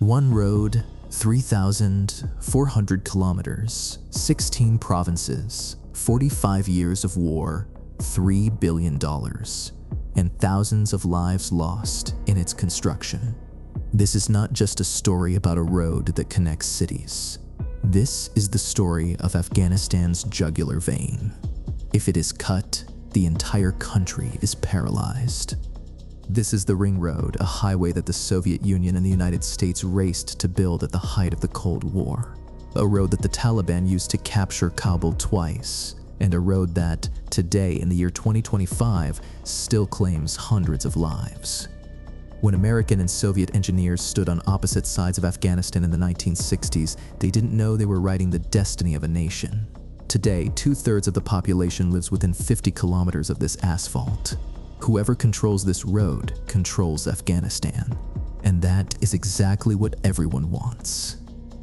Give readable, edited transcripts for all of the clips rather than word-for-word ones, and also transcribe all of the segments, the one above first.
One road, 3,400 kilometers, 16 provinces, 45 years of war, $3 billion, and thousands of lives lost in its construction. This is not just a story about a road that connects cities. This is the story of Afghanistan's jugular vein. If it is cut, the entire country is paralyzed. This is the Ring Road, a highway that the Soviet Union and the United States raced to build at the height of the Cold War. A road that the Taliban used to capture Kabul twice, and a road that, today in the year 2025, still claims hundreds of lives. When American and Soviet engineers stood on opposite sides of Afghanistan in the 1960s, they didn't know they were writing the destiny of a nation. Today, 2/3 of the population lives within 50 kilometers of this asphalt. Whoever controls this road controls Afghanistan. And that is exactly what everyone wants.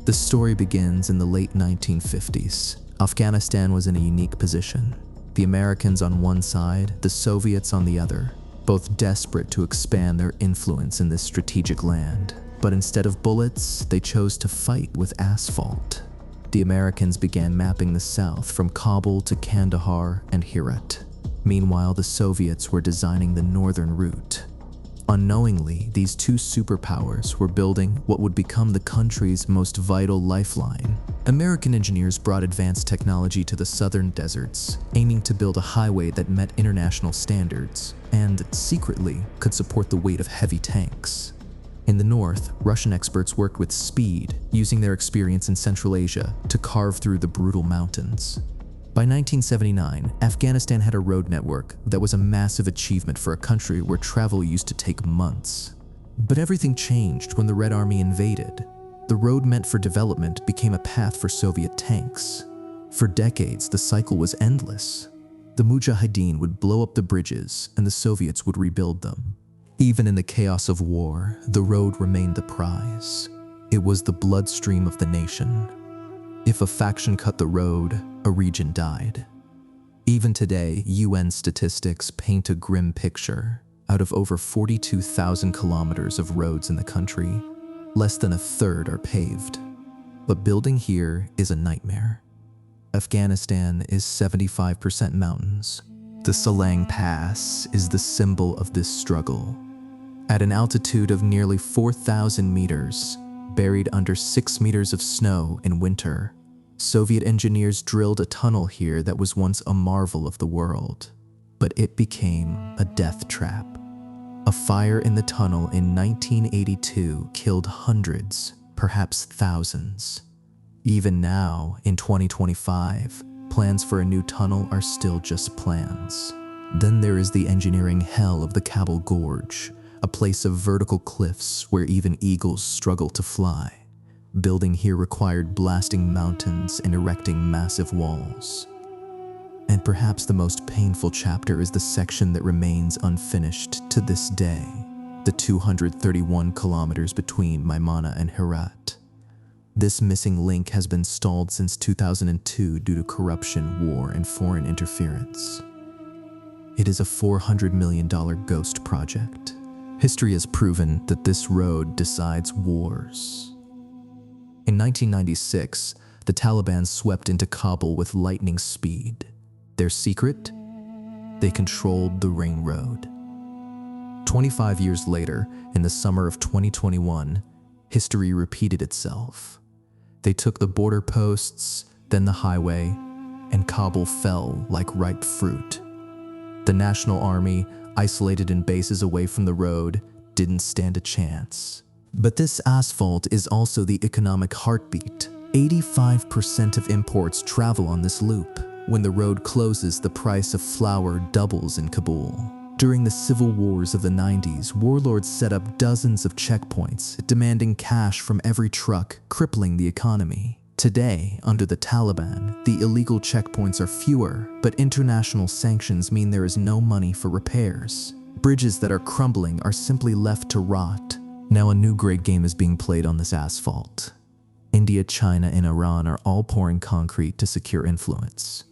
The story begins in the late 1950s. Afghanistan was in a unique position. The Americans on one side, the Soviets on the other, both desperate to expand their influence in this strategic land. But instead of bullets, they chose to fight with asphalt. The Americans began mapping the south from Kabul to Kandahar and Herat. Meanwhile, the Soviets were designing the northern route. Unknowingly, these two superpowers were building what would become the country's most vital lifeline. American engineers brought advanced technology to the southern deserts, aiming to build a highway that met international standards and, secretly, could support the weight of heavy tanks. In the north, Russian experts worked with speed, using their experience in Central Asia to carve through the brutal mountains. By 1979, Afghanistan had a road network that was a massive achievement for a country where travel used to take months. But everything changed when the Red Army invaded. The road meant for development became a path for Soviet tanks. For decades, the cycle was endless. The Mujahideen would blow up the bridges, and the Soviets would rebuild them. Even in the chaos of war, the road remained the prize. It was the bloodstream of the nation. If a faction cut the road, a region died. Even today, UN statistics paint a grim picture. Out of over 42,000 kilometers of roads in the country, less than a third are paved. But building here is a nightmare. Afghanistan is 75% mountains. The Salang Pass is the symbol of this struggle. At an altitude of nearly 4,000 meters, buried under 6 meters of snow in winter, Soviet engineers drilled a tunnel here that was once a marvel of the world. But it became a death trap. A fire in the tunnel in 1982 killed hundreds, perhaps thousands. Even now, in 2025, plans for a new tunnel are still just plans. Then there is the engineering hell of the Kabul Gorge, a place of vertical cliffs where even eagles struggle to fly. Building here required blasting mountains and erecting massive walls. And perhaps the most painful chapter is the section that remains unfinished to this day, the 231 kilometers between Maimana and Herat. This missing link has been stalled since 2002 due to corruption, war, and foreign interference. It is a $400 million ghost project. History has proven that this road decides wars. In 1996, the Taliban swept into Kabul with lightning speed. Their secret? They controlled the Ring Road. 25 years later, in the summer of 2021, history repeated itself. They took the border posts, then the highway, and Kabul fell like ripe fruit. The National Army, isolated in bases away from the road, didn't stand a chance. But this asphalt is also the economic heartbeat. 85% of imports travel on this loop. When the road closes, the price of flour doubles in Kabul. During the civil wars of the 90s, warlords set up dozens of checkpoints, demanding cash from every truck, crippling the economy. Today, under the Taliban, the illegal checkpoints are fewer, but international sanctions mean there is no money for repairs. Bridges that are crumbling are simply left to rot. Now a new great game is being played on this asphalt. India, China, and Iran are all pouring concrete to secure influence.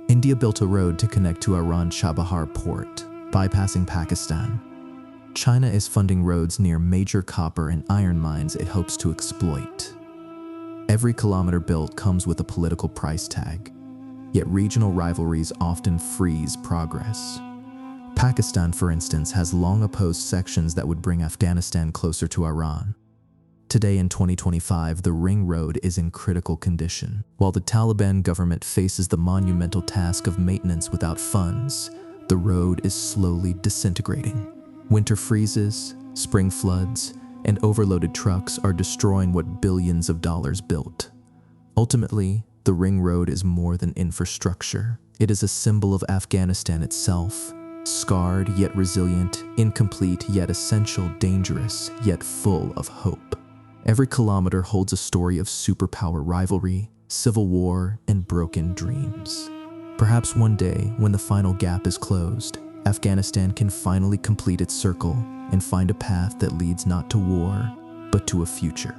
India built a road to connect to Iran Chabahar port, bypassing Pakistan. China is funding roads near major copper and iron mines it hopes to exploit. Every kilometer built comes with a political price tag, yet regional rivalries often freeze progress. Pakistan, for instance, has long opposed sections that would bring Afghanistan closer to Iran. Today in 2025, the ring road is in critical condition. While the Taliban government faces the monumental task of maintenance without funds, the road is slowly disintegrating. Winter freezes, spring floods, and overloaded trucks are destroying what billions of dollars built. Ultimately, the ring road is more than infrastructure. It is a symbol of Afghanistan itself, scarred yet resilient, incomplete yet essential, dangerous yet full of hope. Every kilometer holds a story of superpower rivalry, civil war, and broken dreams. Perhaps one day, when the final gap is closed, Afghanistan can finally complete its circle and find a path that leads not to war, but to a future.